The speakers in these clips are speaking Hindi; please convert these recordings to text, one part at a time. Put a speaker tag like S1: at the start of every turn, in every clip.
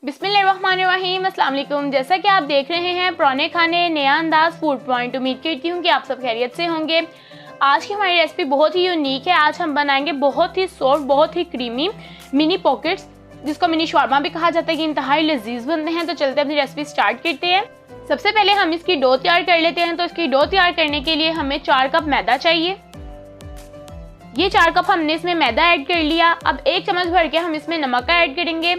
S1: बिस्मिल्लाहिर्रहमानिर्रहीम, अस्सलाम वालेकुम। जैसा कि आप देख रहे हैं पुराने खाने नया अंदाज फूड पॉइंट। उम्मीद करती हूँ कि आप सब खैरियत से होंगे। आज की हमारी रेसिपी बहुत ही यूनिक है। आज हम बनाएंगे बहुत ही सॉफ्ट, बहुत ही क्रीमी मिनी पॉकेट्स, जिसको मिनी शवारमा भी कहा जाता है, कि इंतहाई लजीज बनते हैं। तो चलते अपनी रेसिपी स्टार्ट करते हैं। सबसे पहले हम इसकी डो तैयार कर लेते हैं। तो इसकी डो तैयार करने के लिए हमें 4 कप मैदा चाहिए। ये 4 कप हमने इसमें मैदा ऐड कर लिया। अब 1 चम्मच भर के हम इसमें नमक ऐड करेंगे।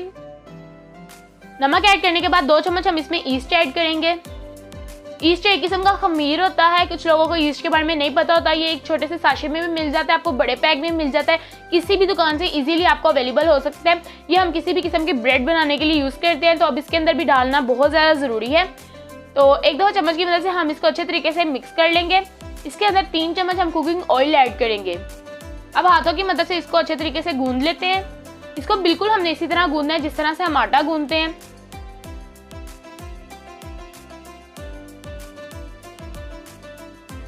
S1: नमक ऐड करने के बाद 2 चम्मच हम इसमें ईस्ट ऐड करेंगे। ईस्ट एक किस्म का खमीर होता है। कुछ लोगों को ईस्ट के बारे में नहीं पता होता। ये एक छोटे से साशे में भी मिल जाता है, आपको बड़े पैक में मिल जाता है। किसी भी दुकान से इजीली आपको अवेलेबल हो सकता है। ये हम किसी भी किस्म की ब्रेड बनाने के लिए यूज़ करते हैं। तो अब इसके अंदर भी डालना बहुत ज़्यादा ज़रूरी है। तो 1-2 चम्मच की मदद से हम इसको अच्छे तरीके से मिक्स कर लेंगे। इसके अंदर 3 चम्मच हम कुकिंग ऑयल ऐड करेंगे। अब हाथों की मदद से इसको अच्छे तरीके से गूंद लेते हैं। इसको बिल्कुल हमने इसी तरह गूंदना है जिस तरह से हम आटा गूंदते हैं।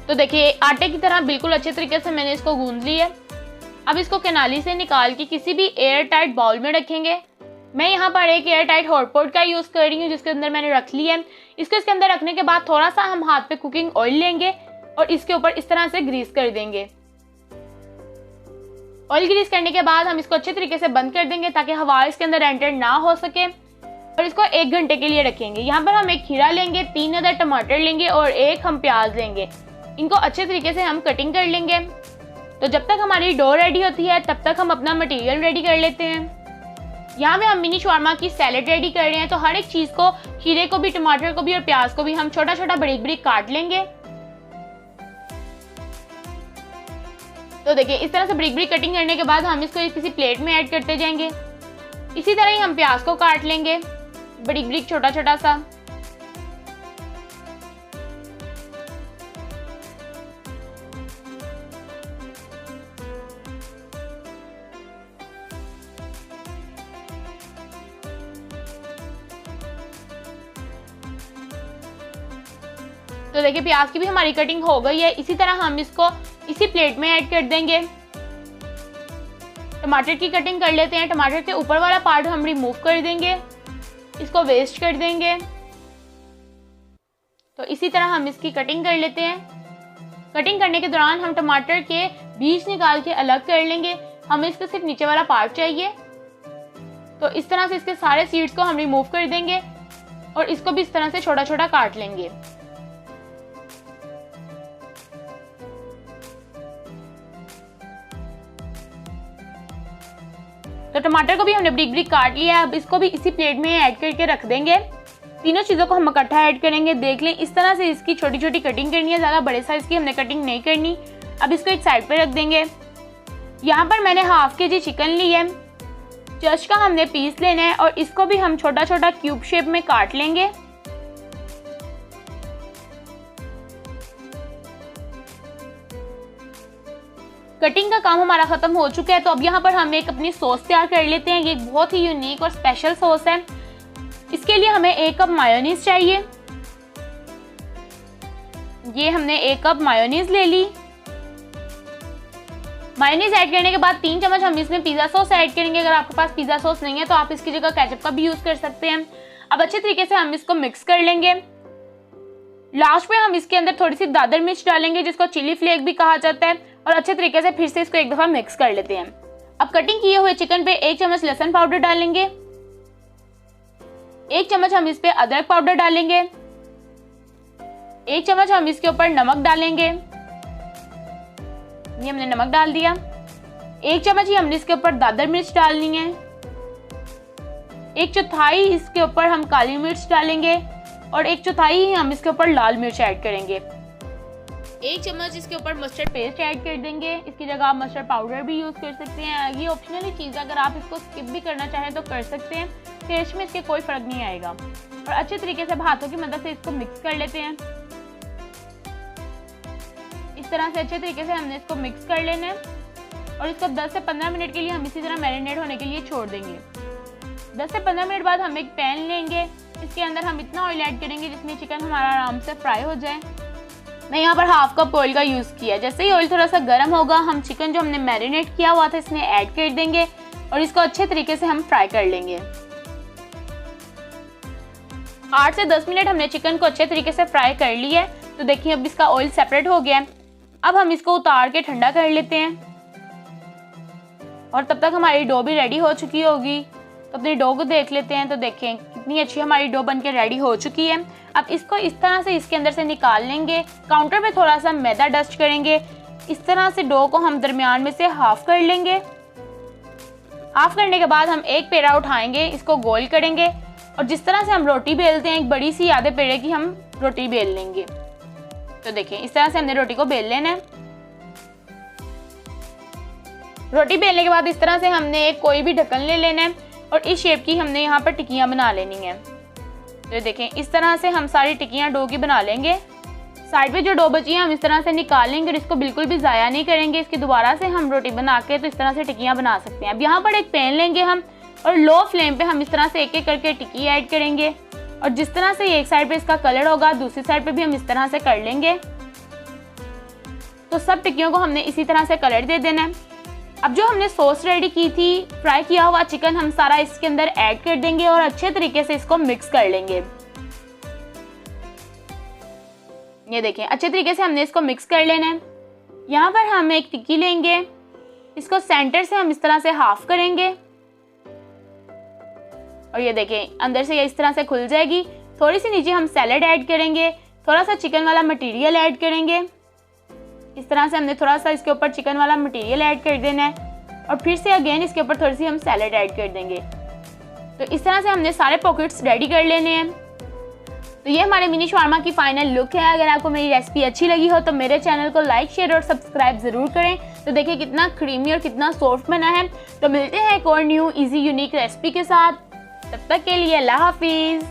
S1: तो देखिए, आटे की तरह बिल्कुल अच्छे तरीके से मैंने इसको गूंद लिया है। अब इसको कनाली से निकाल के किसी भी एयर टाइट बाउल में रखेंगे। मैं यहाँ पर एक एयर टाइट हॉटपॉट का यूज़ कर रही हूँ, जिसके अंदर मैंने रख लिया है। इसको इसके अंदर रखने के बाद थोड़ा सा हम हाथ पे कुकिंग ऑयल लेंगे और इसके ऊपर इस तरह से ग्रीस कर देंगे। ऑयल ग्रीस करने के बाद हम इसको अच्छे तरीके से बंद कर देंगे ताकि हवा इसके अंदर एंटर ना हो सके, और इसको 1 घंटे के लिए रखेंगे। यहाँ पर हम एक खीरा लेंगे, 3 अदर टमाटर लेंगे और 1 हम प्याज लेंगे। इनको अच्छे तरीके से हम कटिंग कर लेंगे। तो जब तक हमारी डो रेडी होती है तब तक हम अपना मटेरियल रेडी कर लेते हैं। यहाँ पे हम मिनी शवारमा की सैलेड रेडी कर रहे हैं। तो हर एक चीज़ को, खीरे को भी, टमाटर को भी और प्याज को भी हम छोटा छोटा बारीक बारीक काट लेंगे। तो देखिए, इस तरह से बारीक बारीक कटिंग करने के बाद हम इसको किसी प्लेट में ऐड करते जाएंगे। इसी तरह ही हम प्याज को काट लेंगे बारीक बारीक छोटा छोटा सा। तो देखिए, प्याज की भी हमारी कटिंग हो गई है। इसी तरह हम इसको इसी प्लेट में ऐड कर देंगे। टमाटर की कटिंग कर लेते हैं। टमाटर के ऊपर वाला पार्ट हम रिमूव कर देंगे, इसको वेस्ट कर देंगे। तो इसी तरह हम इसकी कटिंग कर लेते हैं। कटिंग करने के दौरान हम टमाटर के बीज निकाल के अलग कर लेंगे। हमें इसका सिर्फ नीचे वाला पार्ट चाहिए। तो इस तरह से इसके सारे सीड्स को हम रिमूव कर देंगे और इसको भी इस तरह से छोटा छोटा काट लेंगे। तो टमाटर को भी हमने बारीक बारीक काट लिया है। अब इसको भी इसी प्लेट में ऐड करके रख देंगे। तीनों चीज़ों को हम इकट्ठा ऐड करेंगे। देख लें, इस तरह से इसकी छोटी छोटी कटिंग करनी है, ज़्यादा बड़े साइज़ की हमने कटिंग नहीं करनी। अब इसको एक साइड पे रख देंगे। यहाँ पर मैंने ½ kg चिकन ली है। चर्च का हमने पीस लेना है और इसको भी हम छोटा छोटा क्यूब शेप में काट लेंगे। कटिंग का काम हमारा खत्म हो चुका है। तो अब यहाँ पर हम एक अपनी सॉस तैयार कर लेते हैं। ये एक बहुत ही यूनिक और स्पेशल सॉस है। इसके लिए हमें 1 कप मायोनीज चाहिए। ये हमने 1 कप मायोनीज ले ली। मायोनीज ऐड करने के बाद 3 चम्मच हम इसमें पिज़्ज़ा सॉस ऐड करेंगे। अगर आपके पास पिज़्ज़ा सॉस नहीं है तो आप इसकी जगह केचप का भी यूज़ कर सकते हैं। अब अच्छे तरीके से हम इसको मिक्स कर लेंगे। लास्ट में हम इसके अंदर थोड़ी सी दादर मिर्च डालेंगे, जिसको चिली फ्लेक भी कहा जाता है, और अच्छे तरीके से फिर से इसको एक दफ़ा मिक्स कर लेते हैं। अब कटिंग किए हुए चिकन पे 1 चम्मच लहसुन पाउडर डालेंगे। 1 चम्मच हम इस पे अदरक पाउडर डालेंगे। 1 चम्मच हम इसके ऊपर नमक डालेंगे। ये हमने नमक डाल दिया। 1 चम्मच ही हमने इसके ऊपर दादर मिर्च डालनी है। 1/4 इसके ऊपर हम काली मिर्च डालेंगे और 1/4 ही हम इसके ऊपर लाल मिर्च ऐड करेंगे। 1 चम्मच इसके ऊपर मस्टर्ड पेस्ट ऐड कर देंगे। इसकी जगह आप मस्टर्ड पाउडर भी यूज़ कर सकते हैं। ये ऑप्शनल चीज़ है, अगर आप इसको स्किप भी करना चाहें तो कर सकते हैं। टेस्ट में इसके कोई फ़र्क नहीं आएगा। और अच्छे तरीके से हाथों की मदद से इसको मिक्स कर लेते हैं। इस तरह से अच्छे तरीके से हमने इसको मिक्स कर लेना है और इसको 10 से 15 मिनट के लिए हम इसी तरह मैरिनेट होने के लिए छोड़ देंगे। 10 से 15 मिनट बाद हम एक पैन लेंगे। इसके अंदर हम इतना ऑयल ऐड करेंगे जिसमें चिकन हमारा आराम से फ्राई हो जाए। मैं यहाँ पर ½ कप ऑयल का यूज़ किया। जैसे ही ऑयल थोड़ा सा गर्म होगा, हम चिकन जो हमने मैरिनेट किया हुआ था इसमें ऐड कर देंगे और इसको अच्छे तरीके से हम फ्राई कर लेंगे। 8 से 10 मिनट हमने चिकन को अच्छे तरीके से फ्राई कर लिया है। तो देखिए अब इसका ऑयल सेपरेट हो गया है। अब हम इसको उतार के ठंडा कर लेते हैं और तब तक हमारी डो भी रेडी हो चुकी होगी। तो अपनी डो को देख लेते हैं। तो देखें कितनी अच्छी हमारी डो बनके रेडी हो चुकी है। अब इसको इस तरह से इसके अंदर से निकाल लेंगे। काउंटर पे थोड़ा सा मैदा डस्ट करेंगे। इस तरह से डो को हम दरमियान में से हाफ कर लेंगे। हाफ करने के बाद हम एक पेड़ा उठाएंगे, इसको गोल करेंगे और जिस तरह से हम रोटी बेलते हैं एक बड़ी सी आधे पेड़े की हम रोटी बेल लेंगे। तो देखिए इस तरह से हमने रोटी को बेल लेना है। रोटी बेलने के बाद इस तरह से हमने एक कोई भी ढक्कन ले लेना है और इस शेप की हमने यहाँ पर टिक्कियाँ बना लेनी है। तो देखें इस तरह से हम सारी टिक्कियाँ डो की बना लेंगे। साइड पे जो डो बची है हम इस तरह से निकाल लेंगे और इसको बिल्कुल भी ज़ाया नहीं करेंगे। इसकी दोबारा से हम रोटी बना के तो इस तरह से टिक्कियाँ बना सकते हैं। अब यहाँ पर एक पैन लेंगे हम और लो फ्लेम पे हम इस तरह से एक एक करके टिक्की ऐड करेंगे और जिस तरह से एक साइड पे इसका कलर होगा दूसरी साइड पे भी हम इस तरह से कर लेंगे। तो सब टिक्कियों को हमने इसी तरह से कलर दे देना है। अब जो हमने सॉस रेडी की थी, फ्राई किया हुआ चिकन हम सारा इसके अंदर ऐड कर देंगे और अच्छे तरीके से इसको मिक्स कर लेंगे। ये देखें अच्छे तरीके से हमने इसको मिक्स कर लेना है। यहाँ पर हम एक टिक्की लेंगे, इसको सेंटर से हम इस तरह से हाफ करेंगे और ये देखें अंदर से ये इस तरह से खुल जाएगी। थोड़ी सी नीचे हम सैलेड ऐड करेंगे, थोड़ा सा चिकन वाला मटेरियल ऐड करेंगे। इस तरह से हमने थोड़ा सा इसके ऊपर चिकन वाला मटेरियल ऐड कर देना है और फिर से अगेन इसके ऊपर थोड़ी सी हम सैलेड ऐड कर देंगे। तो इस तरह से हमने सारे पॉकेट्स रेडी कर लेने हैं। तो ये हमारे मिनी शवारमा की फाइनल लुक है। अगर आपको मेरी रेसिपी अच्छी लगी हो तो मेरे चैनल को लाइक शेयर और सब्सक्राइब ज़रूर करें। तो देखिए कितना क्रीमी और कितना सॉफ्ट बना है। तो मिलते हैं एक और न्यू इजी यूनिक रेसिपी के साथ। तब तक के लिए अल्लाह हाफिज़।